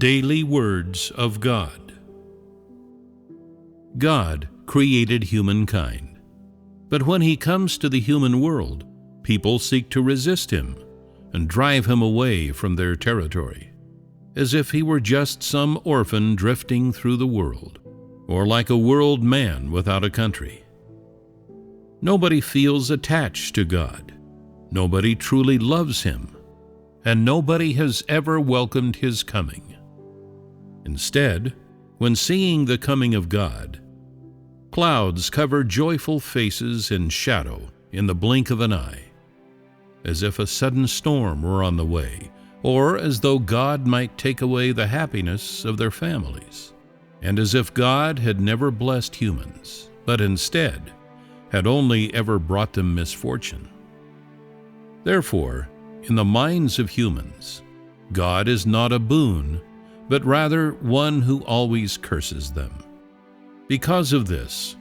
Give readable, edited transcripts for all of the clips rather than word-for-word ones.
Daily Words of God. God created humankind, but when He comes to the human world, people seek to resist Him and drive Him away from their territory, as if He were just some orphan drifting through the world, or like a world man without a country. Nobody feels attached to God. Nobody truly loves Him, and nobody has ever welcomed His coming. Instead, when seeing the coming of God, clouds cover joyful faces in shadow in the blink of an eye, as if a sudden storm were on the way, or as though God might take away the happiness of their families, and as if God had never blessed humans, but instead had only ever brought them misfortune. Therefore, in the minds of humans, God is not a boon, but rather one who always curses them. Because of this,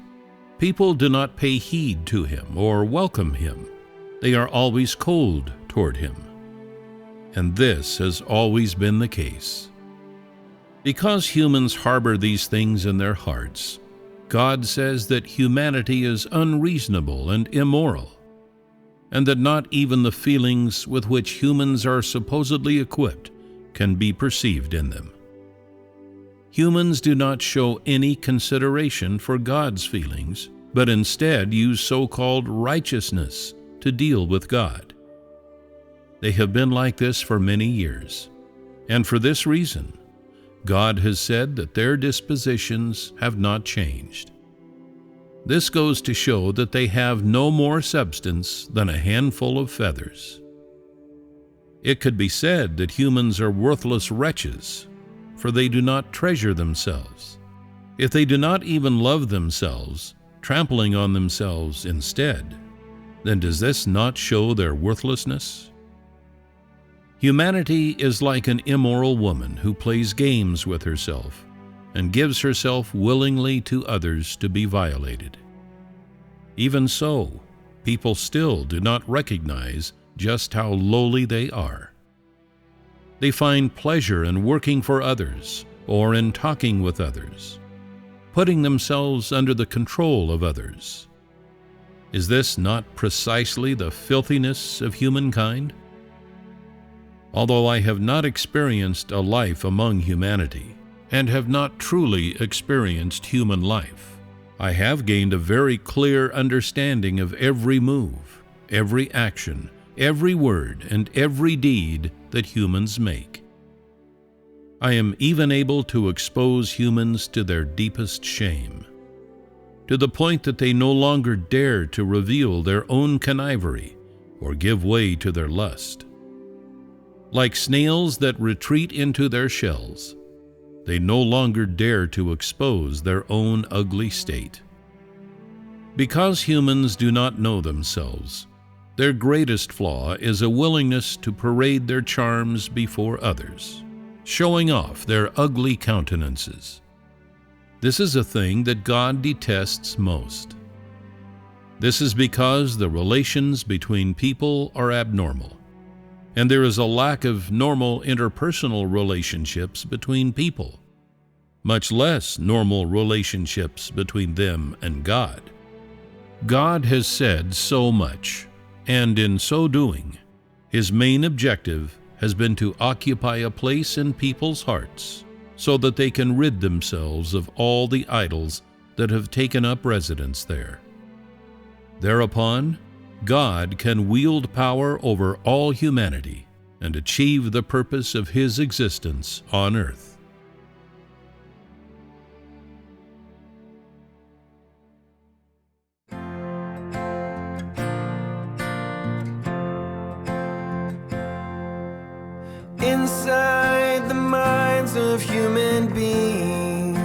people do not pay heed to Him or welcome Him. They are always cold toward Him. And this has always been the case. Because humans harbor these things in their hearts, God says that humanity is unreasonable and immoral, and that not even the feelings with which humans are supposedly equipped can be perceived in them. Humans do not show any consideration for God's feelings, but instead use so-called righteousness to deal with God. They have been like this for many years, and for this reason, God has said that their dispositions have not changed. This goes to show that they have no more substance than a handful of feathers. It could be said that humans are worthless wretches, for they do not treasure themselves. If they do not even love themselves, trampling on themselves instead, then does this not show their worthlessness? Humanity is like an immoral woman who plays games with herself and gives herself willingly to others to be violated. Even so, people still do not recognize just how lowly they are. They find pleasure in working for others or in talking with others, putting themselves under the control of others. Is this not precisely the filthiness of humankind? Although I have not experienced a life among humanity and have not truly experienced human life, I have gained a very clear understanding of every move, every action, every word, and every deed that humans make. I am even able to expose humans to their deepest shame, to the point that they no longer dare to reveal their own connivery or give way to their lust. Like snails that retreat into their shells, they no longer dare to expose their own ugly state. Because humans do not know themselves, their greatest flaw is a willingness to parade their charms before others, showing off their ugly countenances. This is a thing that God detests most. This is because the relations between people are abnormal, and there is a lack of normal interpersonal relationships between people, much less normal relationships between them and God. God has said so much, and in so doing, His main objective has been to occupy a place in people's hearts so that they can rid themselves of all the idols that have taken up residence there. Thereupon, God can wield power over all humanity and achieve the purpose of His existence on earth. Inside the minds of human beings,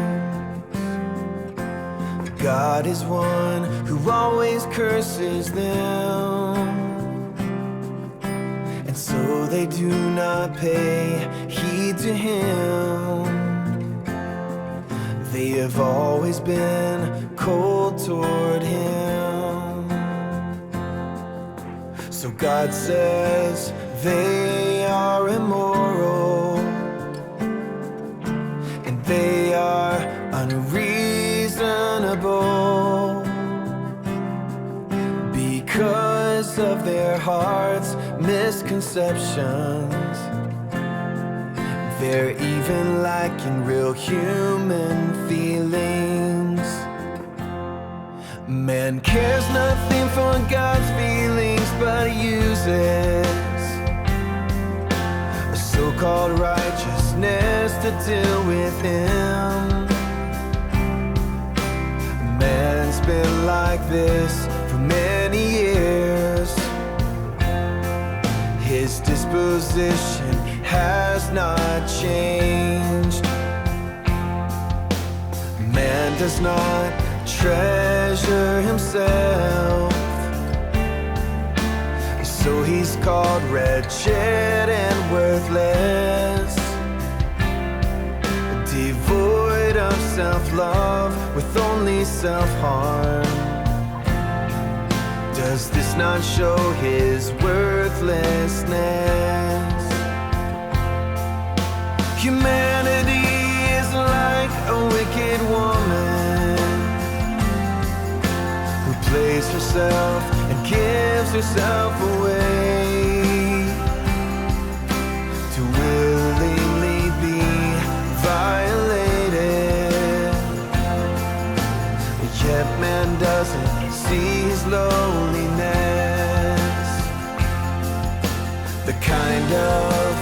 God is one who always curses them, and so they do not pay heed to Him. They have always been cold toward Him. So God says they are immoral, heart's misconceptions. They're even lacking real human feelings. Man cares nothing for God's feelings, but he uses a so-called righteousness to deal with him. Man's been like this for many years. His disposition has not changed. Man does not treasure himself, so he's called wretched and worthless, devoid of self-love, with only self-harm. Does this not show his worthlessness? Humanity is like a wicked woman who plays herself and gives herself away to willingly be violated. Yet man doesn't see his loneliness, the kind of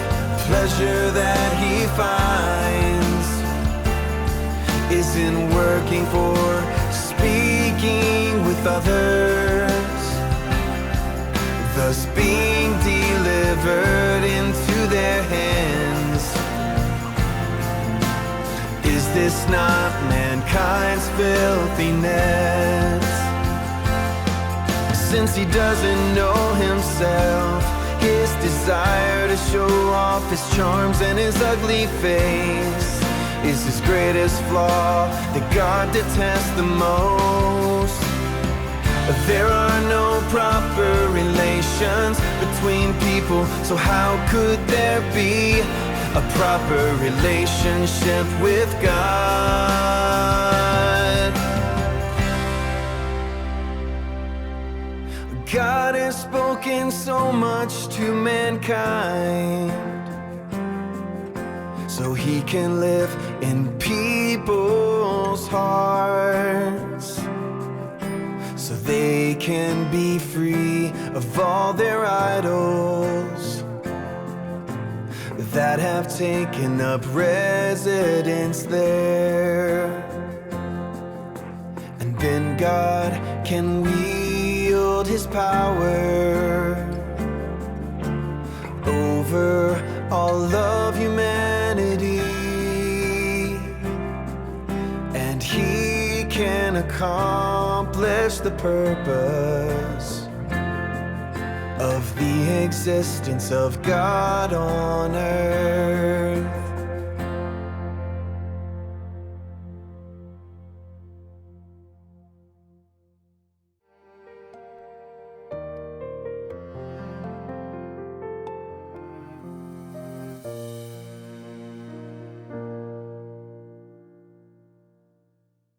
pleasure that he finds is in working for, speaking with others, thus being delivered into their hands. Is this not mankind's filthiness? Since he doesn't know himself, his desire to show off his charms and his ugly face is his greatest flaw that God detests the most. There are no proper relations between people, so how could there be a proper relationship with God? God has spoken so much to mankind, so he can live in people's hearts, so they can be free of all their idols that have taken up residence there. And then God can wield his power over all of humanity, and he can accomplish the purpose of the existence of God on earth.